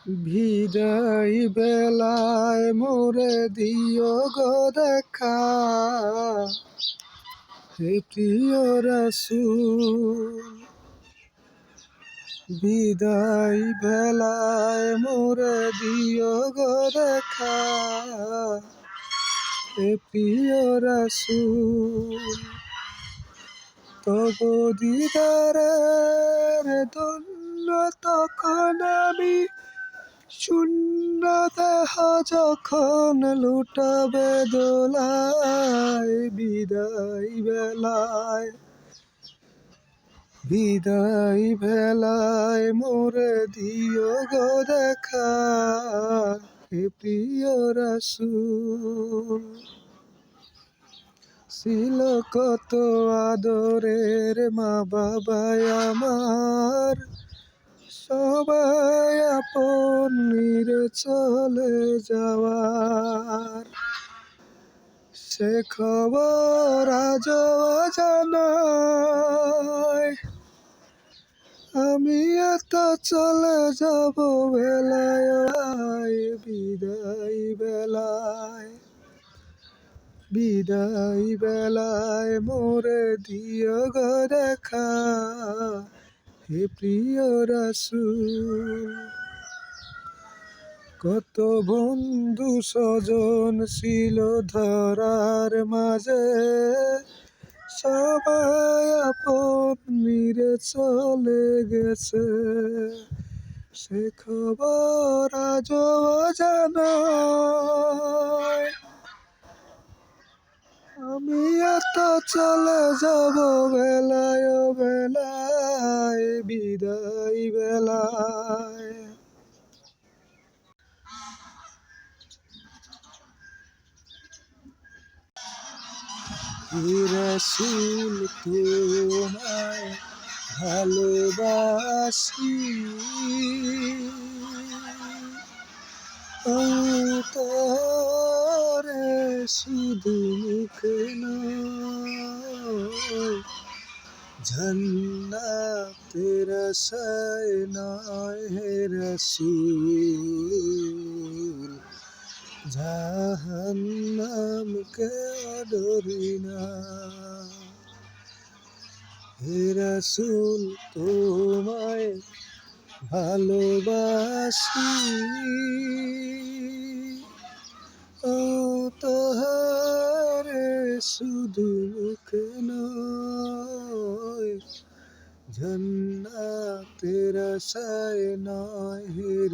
বিদায় বেলায় মোরে দিও গো দেখা, হে প্রিয় রাসূল। বিদায় বেলায় মোরে দিও গো দেখা, হে প্রিয় রাসূল। তব দিদারের ধন্য তখন আমি, শূন্য দেহ যখন লুটাবে দোলায়। বিদায় বেলায় মোরে দিও গো দেখা, হে প্রিয় রাসূল। ছিল কত আদরের মা বাবাই আমার, সবাই আপন নিরে চলে যাওয়ার। সে খবর আজও অজানায়, আমি এত চলে যাব বেলায়। বিদায় বেলায় মোরে দিও গো দেখা, হে প্রিয় রাসূল। কত বন্ধু স্বজন ছিল ধরার মাঝে, সবাই আপন নিরে চলে গেছে। সে খবর আজও অজানায়, আমি এত চলে যাব বেলায়। বিদায় বেলায়। হে রাসূল তোমায় ভালোবাসি, অন্তরে শুধু মুখে নয়, জান্নাতের আশায় নয় হে রাসূল। জাহান্নামকে ডরি না, হে রাসূল তোমায় ভালোবাসি, অন্তরে শুধু মুখে নয়, জান্নাতের আশায় নয় হে